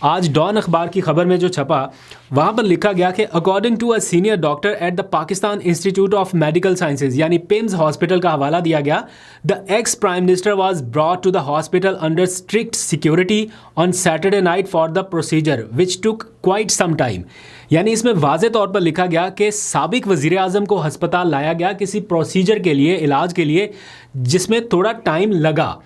आज डॉन अखबार की खबर में जो छपा वहाँ पर लिखा गया कि according to a senior doctor at the Pakistan Institute of Medical Sciences यानी पिम्स हॉस्पिटल का हवाला दिया गया, the ex prime minister was brought to the hospital under strict security on Saturday night for the procedure which took quite some time. यानी इसमें वाज़े तौर पर लिखा गया कि साबिक वज़ीर आज़म को हस्पताल लाया गया किसी प्रोसीजर के लिए, इलाज के लिए, जिसमें थोड़ा टाइम लगा।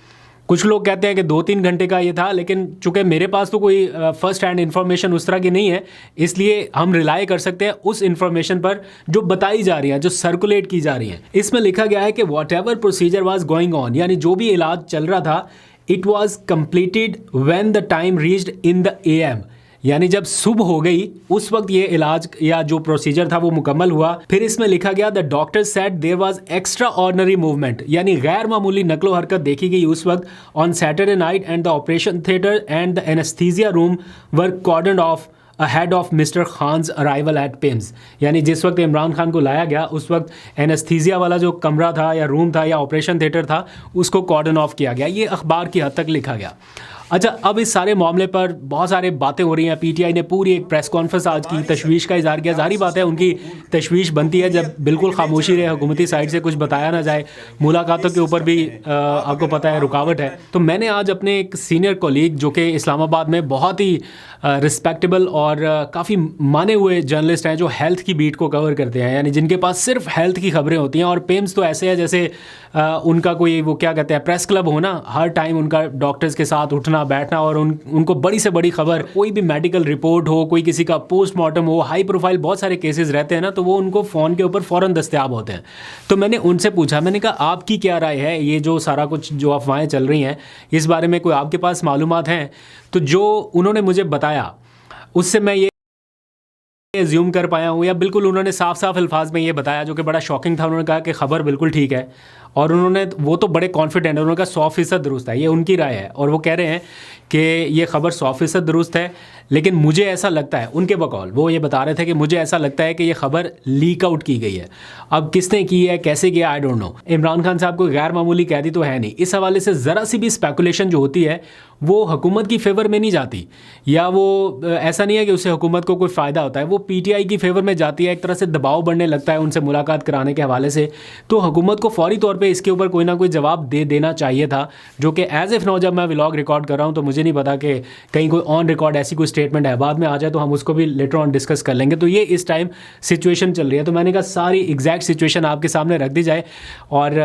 कुछ लोग कहते हैं कि 2-3 घंटे का ये था, लेकिन चूंकि मेरे पास तो कोई फर्स्ट हैंड इन्फॉर्मेशन उस तरह की नहीं है, इसलिए हम रिलाई कर सकते हैं उस इन्फॉर्मेशन पर जो बताई जा रही है, जो सर्कुलेट की जा रही है। इसमें लिखा गया है कि what ever procedure was going on, यानी जो भी इलाज चल रहा था, it was completed when the time reached in the AM, यानी जब सुबह हो गई उस वक्त ये इलाज या जो प्रोसीजर था वो मुकम्मल हुआ। फिर इसमें लिखा गया the doctor said there was extraordinary movement, यानी गैर मामूली नकलो हरकत देखी गई उस वक्त on Saturday night and the operation theatre and the anaesthesia room were cordoned off ahead of Mr Khan's arrival at PIMS. यानी जिस वक्त इमरान खान को लाया गया उस वक्त एनेस्थीसिया वाला जो कमरा था या रूम था या ऑपरेशन थिएटर था उसको कॉर्डन ऑफ किया गया। ये अखबार की हद तक लिखा गया। अच्छा, अब इस सारे मामले पर बहुत सारे बातें हो रही हैं। PTI ने पूरी एक प्रेस कॉन्फ्रेंस आज की, तशवीश का इजहार किया। जाहिर बात है उनकी तशवीश बनती है जब बिल्कुल खामोशी रहे, हुकूमती साइड से कुछ बताया ना जाए, मुलाकातों के ऊपर भी आपको पता है रुकावट है। तो मैंने आज अपने एक सीनियर कोलीग जो कि इस्लामाबाद में बहुत ही रिस्पेक्टेबल और काफ़ी माने हुए जर्नलिस्ट हैं जो हेल्थ की बीट को कवर करते हैं, यानी जिनके पास सिर्फ हेल्थ की खबरें होती हैं। और पिम्स तो ऐसे है जैसे उनका कोई वो क्या कहते हैं प्रेस क्लब हो ना, हर टाइम उनका डॉक्टर्स के साथ उठना बैठना और उनको बड़ी से बड़ी खबर, कोई भी मेडिकल रिपोर्ट हो, कोई किसी का पोस्टमार्टम हो, हाई प्रोफाइल बहुत सारे केसेस रहते हैं ना, तो वो उनको फ़ोन के ऊपर फ़ौरन दस्तयाब होते हैं। तो मैंने उनसे पूछा, मैंने कहा आपकी क्या राय है ये जो सारा कुछ जो अफवाहें चल रही हैं इस बारे में, कोई आपके पास मालूमात हैं? तो जो उन्होंने मुझे बताया उससे मैं ये एज्यूम कर पाया हूँ, या बिल्कुल उन्होंने साफ साफ अल्फाज में ये बताया जो कि बड़ा शॉकिंग था। उन्होंने कहा कि खबर बिल्कुल ठीक है, और उन्होंने वो तो बड़े कॉन्फिडेंट है, उन्होंने कहा 100% दुरुस्त है, ये उनकी राय है। और वो कह रहे हैं कि ये खबर 100% दुरुस्त है, लेकिन मुझे ऐसा लगता है, उनके बकौल वो ये बता रहे थे कि मुझे ऐसा लगता है कि ये खबर लीक आउट की गई है। अब किसने की है, कैसे किया, I don't know. Imran Khan साहब को गैर मामूली कैदी तो है नहीं। इस हवाले से ज़रा सी भी स्पेकुलेशन जो होती है वो हुकूमत की फेवर में नहीं जाती, या वो ऐसा नहीं है कि उससे हुकूमत को कोई फ़ायदा होता है, वो PTI की फेवर में जाती है। एक तरह से दबाव बढ़ने लगता है उनसे मुलाकात कराने के हवाले से। तो हुकूमत को फौरी तौर पे इसके ऊपर कोई ना कोई जवाब दे देना चाहिए था, जो कि एज इफ़ नाउ जब मैं व्लॉग रिकॉर्ड कर रहा हूँ तो मुझे नहीं पता कि कहीं कोई ऑन रिकॉर्ड ऐसी कोई स्टेटमेंट है। बाद में आ जाए तो हम उसको भी लेटर ऑन डिस्कस कर लेंगे। तो ये इस टाइम सिचुएशन चल रही है, तो मैंने कहा सारी एग्जैक्ट सिचुएशन आपके सामने रख दी जाए, और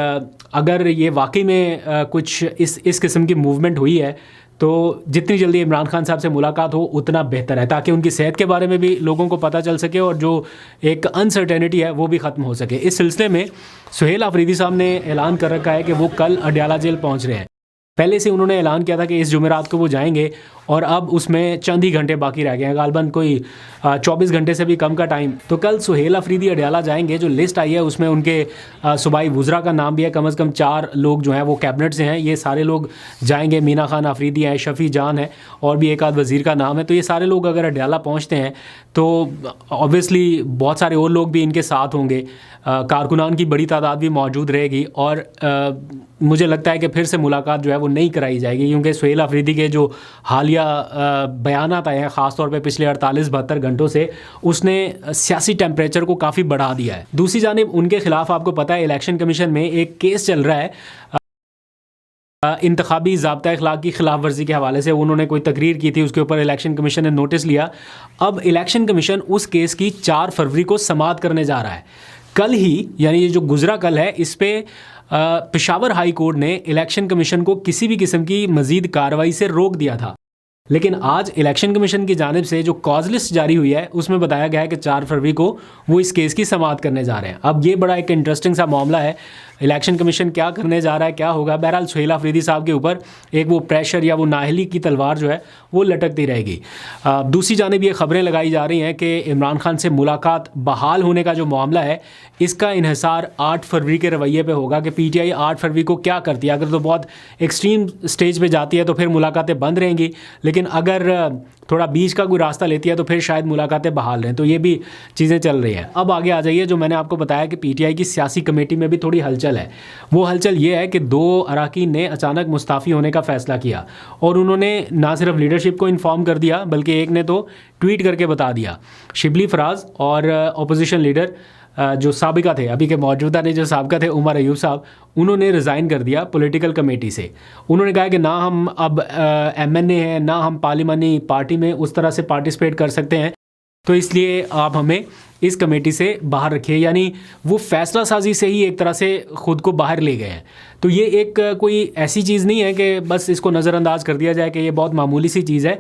अगर ये वाकई में कुछ इस किस्म की मूवमेंट हुई है तो जितनी जल्दी इमरान खान साहब से मुलाकात हो उतना बेहतर है, ताकि उनकी सेहत के बारे में भी लोगों को पता चल सके और जो एक अनसर्टेनिटी है वो भी ख़त्म हो सके। इस सिलसिले में सुहेल अफरीदी साहब ने ऐलान कर रखा है कि वो कल अडयाला जेल पहुंच रहे हैं। पहले से उन्होंने ऐलान किया था कि इस जुमेरात को वो जाएंगे, और अब उसमें चंद ही घंटे बाकी रह गए हैं, गालबन कोई 24 घंटे से भी कम का टाइम। तो कल सुहेल अफरीदी अडयाला जाएंगे। जो लिस्ट आई है उसमें उनके सूबाई वुज़रा का नाम भी है, कम से कम 4 लोग जो हैं वो कैबिनेट से हैं। ये सारे लोग जाएंगे, मीना खान अफरीदी हैं, शफ़ी जान है, और भी एक आध वज़ीर का नाम है। तो ये सारे लोग अगर अडयाला पहुँचते हैं तो ऑब्वियसली बहुत सारे और लोग भी इनके साथ होंगे, कारकुनान की बड़ी तादाद भी मौजूद रहेगी, और मुझे लगता है कि फिर से मुलाकात जो है वो नहीं कराई जाएगी, क्योंकि सुहेल अफरीदी के जो हालिया बयानात आए हैं ख़ासतौर पे पिछले 48-72 घंटों से, उसने सियासी टेम्परेचर को काफ़ी बढ़ा दिया है। दूसरी जानिब उनके खिलाफ आपको पता है इलेक्शन कमीशन में एक केस चल रहा है इंतखाबी ज़ाब्ता अखलाक की खिलाफ वर्जी के हवाले से। उन्होंने कोई तकरीर की थी, उसके ऊपर इलेक्शन कमीशन ने नोटिस लिया। अब इलेक्शन कमीशन उस केस की 4 फरवरी को समाअत करने जा रहा है। कल ही, यानी ये जो गुजरा कल है, इस पे पेशावर हाई कोर्ट ने इलेक्शन कमीशन को किसी भी किस्म की मज़ीद कार्रवाई से रोक दिया था। लेकिन आज इलेक्शन कमीशन की जानिब से जो कॉज लिस्ट जारी हुई है उसमें बताया गया है कि 4 फरवरी को वो इस केस की समाअत करने जा रहे हैं। अब ये बड़ा एक इंटरेस्टिंग सा मामला है, इलेक्शन कमीशन क्या करने जा रहा है, क्या होगा। बहरहाल सुहेल अफरीदी साहब के ऊपर एक वो प्रेशर या वो नाअहली की तलवार जो है वो लटकती रहेगी। दूसरी जानिब ये खबरें लगाई जा रही हैं कि इमरान खान से मुलाकात बहाल होने का जो मामला है इसका इन्हिसार 8 फरवरी के रवैये पे होगा कि PTI 8 फरवरी को क्या करती है। अगर तो बहुत एक्सट्रीम स्टेज पे जाती है तो फिर मुलाकातें बंद रहेंगी, लेकिन लेकिन अगर थोड़ा बीच का कोई रास्ता लेती है तो फिर शायद मुलाकातें बहाल रहें। तो ये भी चीज़ें चल रही हैं। अब आगे आ जाइए, जो मैंने आपको बताया कि पीटीआई की सियासी कमेटी में भी थोड़ी हलचल है। वो हलचल ये है कि 2 अरकान ने अचानक मुस्ताफ़ी होने का फ़ैसला किया और उन्होंने ना सिर्फ लीडरशिप को इन्फॉर्म कर दिया बल्कि एक ने तो ट्वीट करके बता दिया। शिबली फराज और अपोजिशन लीडर जो साबिका थे, अभी के मौजूदा ने जो साबिका थे उमर अयूब साहब, उन्होंने रिज़ाइन कर दिया पॉलिटिकल कमेटी से। उन्होंने कहा कि ना हम अब एमएनए हैं, ना हम पार्लिमानी पार्टी में उस तरह से पार्टिसिपेट कर सकते हैं, तो इसलिए आप हमें इस कमेटी से बाहर रखिए। यानी वो फैसला साजी से ही एक तरह से ख़ुद को बाहर ले गए हैं। तो ये एक कोई ऐसी चीज़ नहीं है कि बस इसको नज़रअंदाज कर दिया जाए कि ये बहुत मामूली सी चीज़ है।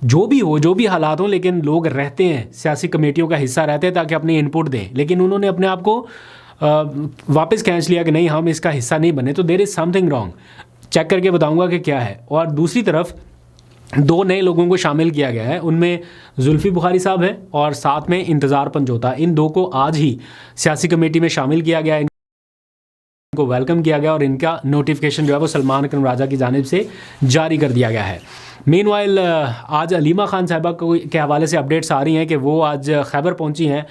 जो भी हो, जो भी हालात हों, लेकिन लोग रहते हैं, सियासी कमेटियों का हिस्सा रहते हैं ताकि अपनी इनपुट दें, लेकिन उन्होंने अपने आप को वापस खींच लिया कि नहीं, हम इसका हिस्सा नहीं बने। तो there is something wrong. Check करके बताऊंगा कि क्या है। और दूसरी तरफ 2 नए लोगों को शामिल किया गया है। उनमें जुल्फ़ी बुखारी साहब हैं और साथ में इंतज़ार पंजोता। इन 2 को आज ही सियासी कमेटी में शामिल किया गया, इनको वेलकम किया गया और इनका नोटिफिकेशन जो है वो सलमान अकरम राजा की जानिब से जारी कर दिया गया है। मीनवाइल आज अलीमा खान साहिबा के हवाले से अपडेट्स आ रही हैं कि वो आज खैबर पहुंची हैं।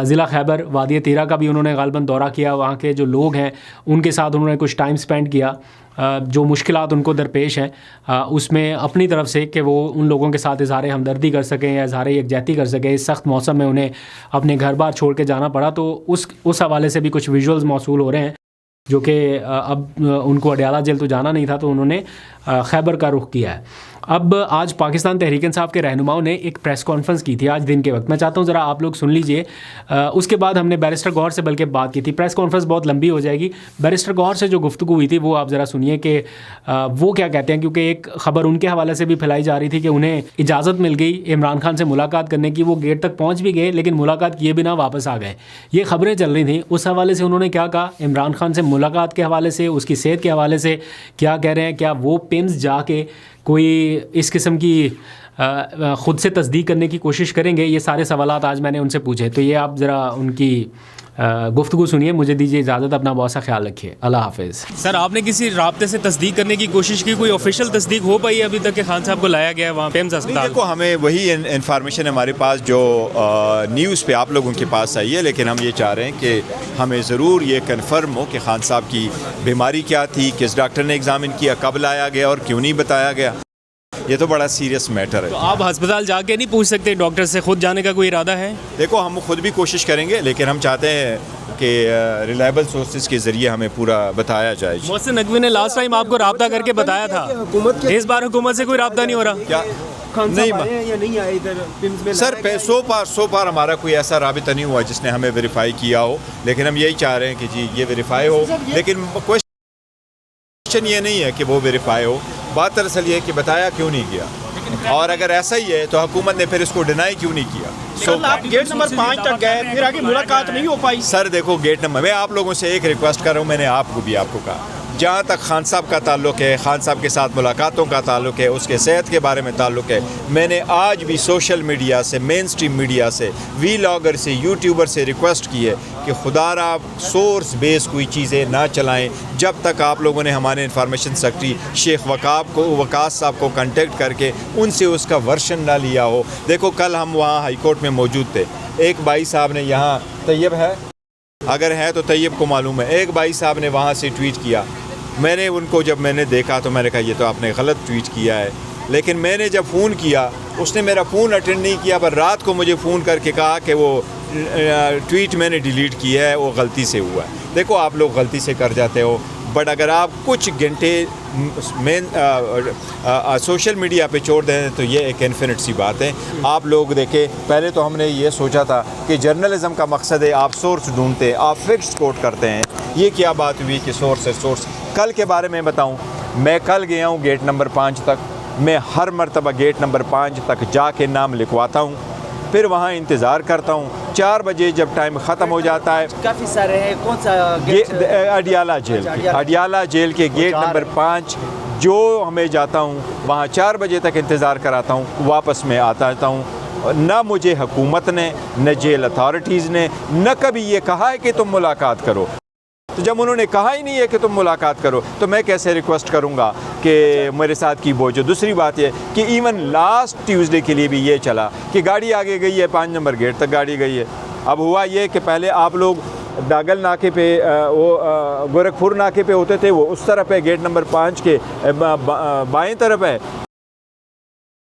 ज़िला खैबर वादी तीरा का भी उन्होंने गालबन दौरा किया। वहाँ के जो लोग हैं उनके साथ उन्होंने कुछ टाइम स्पेंड किया। जो मुश्किलात उनको दरपेश हैं उसमें अपनी तरफ से कि वो उन लोगों के साथ इज़हार हमदर्दी कर सकें या इज़हार यकजहती कर सकें। इस सख्त मौसम में उन्हें अपने घर बार छोड़ के जाना पड़ा, तो उस हवाले से भी कुछ विजुअल्स मौसूल हो रहे हैं, जो कि अब उनको अडयाला जेल तो जाना नहीं था, तो उन्होंने खैबर का रुख किया है। अब आज पाकिस्तान तहरीक इंसाफ के रहनुमाओं ने एक प्रेस कॉन्फ्रेंस की थी आज दिन के वक्त। मैं चाहता हूँ ज़रा आप लोग सुन लीजिए। उसके बाद हमने बैरिस्टर गौहर से बल्कि बात की थी। प्रेस कॉन्फ्रेंस बहुत लंबी हो जाएगी। बैरिस्टर गौहर से जो गुफ्तगू हुई थी वो आप ज़रा सुनिए कि वो क्या कहते हैं, क्योंकि एक ख़बर उनके हवाले से भी फैलाई जा रही थी कि उन्हें इजाज़त मिल गई इमरान खान से मुलाकात करने की। वो गेट तक पहुँच भी गए लेकिन मुलाकात किए बिना वापस आ गए। ये खबरें चल रही थी। उस हवाले से उन्होंने क्या कहा, इमरान खान से मुलाकात के हवाले से, उसकी सेहत के हवाले से क्या कह रहे हैं, क्या वो पिम्स जाके कोई इस किस्म की ख़ुद से तस्दीक करने की कोशिश करेंगे। ये सारे सवालात आज मैंने उनसे पूछे। तो ये आप ज़रा उनकी गुफ्तगू सुनिए। मुझे दीजिए इजाज़त, अपना बहुत सा ख्याल रखिए। अल्लाह हाफ़िज़। सर, आपने किसी राब्ते से तस्दीक करने की कोशिश की? कोई ऑफिशियल तस्दीक हो पाई अभी तक कि खान साहब को लाया गया है वहाँ पेम्स अस्पताल? देखो, हमें वही इन्फॉर्मेशन हमारे पास जो न्यूज़ पे आप लोगों के पास आई है, लेकिन हम ये चाह रहे हैं कि हमें ज़रूर ये कन्फर्म हो कि खान साहब की बीमारी क्या थी, किस डॉक्टर ने एग्ज़ामिन किया, कब लाया गया और क्यों नहीं बताया गया। ये तो बड़ा सीरियस मैटर है। तो आप अस्पताल जाके नहीं पूछ सकते डॉक्टर से? खुद जाने का कोई इरादा है? देखो, हम खुद भी कोशिश करेंगे, लेकिन हम चाहते हैं कि रिलायबल सोर्सेज के ज़रिए हमें पूरा बताया जाए। मोहसिन नकवी ने लास्ट टाइम आपको रब्ता करके बताया था, इस बार हुकूमत से कोई रब्ता नहीं हो रहा क्या? नहीं आए इधर सर। सो पार हमारा कोई ऐसा राबिता नहीं हुआ जिसने हमें वेरीफाई किया हो, लेकिन हम यही चाह रहे हैं कि जी ये वेरीफाई हो। लेकिन क्वेश्चन ये नहीं है कि वो वेरीफाई हो, बात दरअसल ये है कि बताया क्यों नहीं किया, और अगर ऐसा ही है तो हुकूमत ने फिर इसको डिनाई क्यों नहीं किया। आप गेट नंबर 5 तक गए, फिर आगे मुलाकात नहीं हो पाई। सर देखो, गेट नंबर, मैं आप लोगों से एक रिक्वेस्ट कर रहा हूँ, मैंने आपको कहा, जहाँ तक खान साहब का ताल्लुक है, खान साहब के साथ मुलाकातों का ताल्लुक है, उसके सेहत के बारे में ताल्लुक है, मैंने आज भी सोशल मीडिया से, मेन स्ट्रीम मीडिया से, वीलॉगर से, यूट्यूबर से रिक्वेस्ट की है कि खुदारा सोर्स बेस कोई चीज़ें ना चलाएं जब तक आप लोगों ने हमारे इंफॉर्मेशन सेक्रेटरी शेख वकास साहब को कांटेक्ट करके उनसे उसका वर्शन ना लिया हो। देखो, कल हम वहाँ हाई कोर्ट में मौजूद थे। एक भाई साहब ने, यहाँ तैयब है, अगर है तो तैयब को मालूम है, एक भाई साहब ने वहाँ से ट्वीट किया। मैंने उनको जब मैंने देखा तो मैंने कहा ये तो आपने गलत ट्वीट किया है, लेकिन मैंने जब फ़ोन किया उसने मेरा फ़ोन अटेंड नहीं किया, पर रात को मुझे फ़ोन करके कहा कि वो ट्वीट मैंने डिलीट किया है, वो गलती से हुआ है। देखो, आप लोग गलती से कर जाते हो, बट अगर आप कुछ घंटे सोशल मीडिया पे छोड़ दें तो ये एक इन्फिनिट सी बात है। आप लोग देखें, पहले तो हमने ये सोचा था कि जर्नलिज्म का मकसद है आप सोर्स ढूंढते, आप फिक्स्ड कोट करते हैं। ये क्या बात हुई कि सोर्स है सोर्स। कल के बारे में बताऊं, मैं कल गया हूं गेट नंबर 5 तक। मैं हर मरतबा गेट नंबर 5 तक जाके नाम लिखवाता हूं, फिर वहाँ इंतज़ार करता हूँ। 4 बजे जब टाइम ख़त्म हो जाता है, काफ़ी सारे हैं, कौन सा अडियाला जेल के गेट नंबर 5 जो हमें जाता हूँ, वहाँ 4 बजे तक इंतज़ार कराता हूँ, वापस में आता हूँ। न मुझे हुकूमत ने, न जेल अथॉरिटीज़ ने, न कभी ये कहा है कि तुम मुलाकात करो। तो जब उन्होंने कहा ही नहीं है कि तुम मुलाकात करो तो मैं कैसे रिक्वेस्ट करूँगा कि मेरे साथ की वो जो दूसरी बात है कि इवन लास्ट ट्यूसडे के लिए भी ये चला कि गाड़ी आगे गई है, 5 नंबर गेट तक गाड़ी गई है। अब हुआ ये कि पहले आप लोग दागल नाके पे वो गोरखपुर नाके पे होते थे, वो उस तरफ है, गेट नंबर 5 के बाएं तरफ है।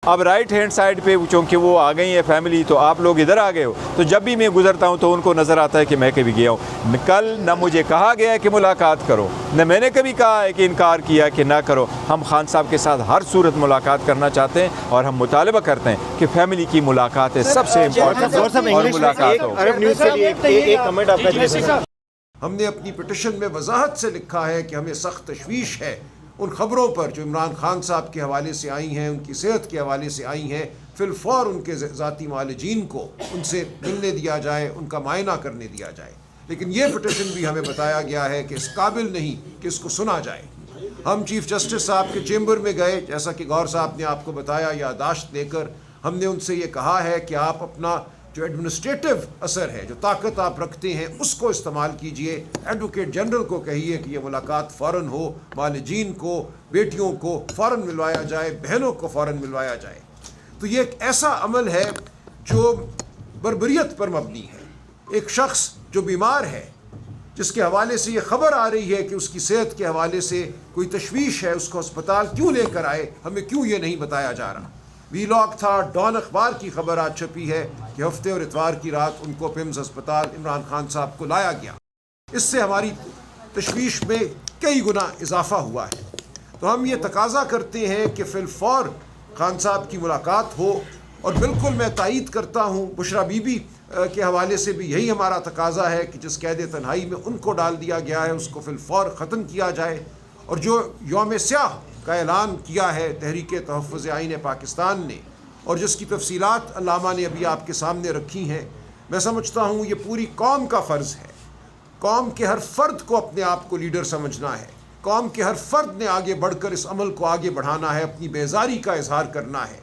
अब राइट हैंड साइड पे चूँकि वो आ गई है फैमिली, तो आप लोग इधर आ गए हो, तो जब भी मैं गुजरता हूँ तो उनको नज़र आता है कि मैं कभी गया हूँ। कल न मुझे कहा गया है कि मुलाकात करो, न मैंने कभी कहा है कि इनकार किया कि ना करो। हम खान साहब के साथ हर सूरत मुलाकात करना चाहते हैं और हम मुतालबा करते हैं कि फैमिली की मुलाकात है सबसे इम्पोर्टेंट और मुलाकात हो। अरब न्यूज़ के लिए एक कमेंट आपका। हमने अपनी पिटिशन में वजाहत से लिखा है कि हमें सख्त तशवीश है उन ख़बरों पर जो इमरान खान साहब के हवाले से आई हैं, उनकी सेहत के हवाले से आई हैं। फिलफौर उनके ज़ाती मालिजीन को उनसे मिलने दिया जाए, उनका मायना करने दिया जाए। लेकिन ये पिटिशन भी हमें बताया गया है कि इस काबिल नहीं कि इसको सुना जाए। हम चीफ जस्टिस साहब के चेंबर में गए, जैसा कि गौर साहब ने आपको बताया, यादाश्त लेकर हमने उनसे ये कहा है कि आप अपना जो एडमिनिस्ट्रेटिव असर है, जो ताकत आप रखते हैं, उसको इस्तेमाल कीजिए। एडवोकेट जनरल को कहिए कि ये मुलाकात फ़ौरन हो, मालिजीन को, बेटियों को फ़ौरन मिलवाया जाए, बहनों को फ़ौरन मिलवाया जाए। तो ये एक ऐसा अमल है जो बर्बरियत पर मबनी है। एक शख्स जो बीमार है, जिसके हवाले से ये ख़बर आ रही है कि उसकी सेहत के हवाले से कोई तशवीश है, उसको अस्पताल क्यों लेकर आए, हमें क्यों ये नहीं बताया जा रहा। वीलॉग था, डॉन अखबार की खबर आज छपी है कि हफ्ते और इतवार की रात उनको पिम्स अस्पताल इमरान खान साहब को लाया गया। इससे हमारी तशवीश में कई गुना इजाफा हुआ है। तो हम ये तकाजा करते हैं कि फिलफौर खान साहब की मुलाकात हो। और बिल्कुल मैं तायीद करता हूँ, बुशरा बीबी के हवाले से भी यही हमारा तकाजा है कि जिस कैद तन्हाई में उनको डाल दिया गया है उसको फिलफौर ख़त्म किया जाए। और जो यौम स्याह का ऐलान किया है तहरीक तहफ़्फ़ुज़ आईन पाकिस्तान ने, और जिसकी तफसीलात अल्लामा ने अभी आपके सामने रखी हैं, मैं समझता हूँ ये पूरी कौम का फ़र्ज़ है। कौम के हर फ़र्द को अपने आप को लीडर समझना है। कौम के हर फ़र्द ने आगे बढ़कर इस अमल को आगे बढ़ाना है, अपनी बेजारी का इजहार करना है।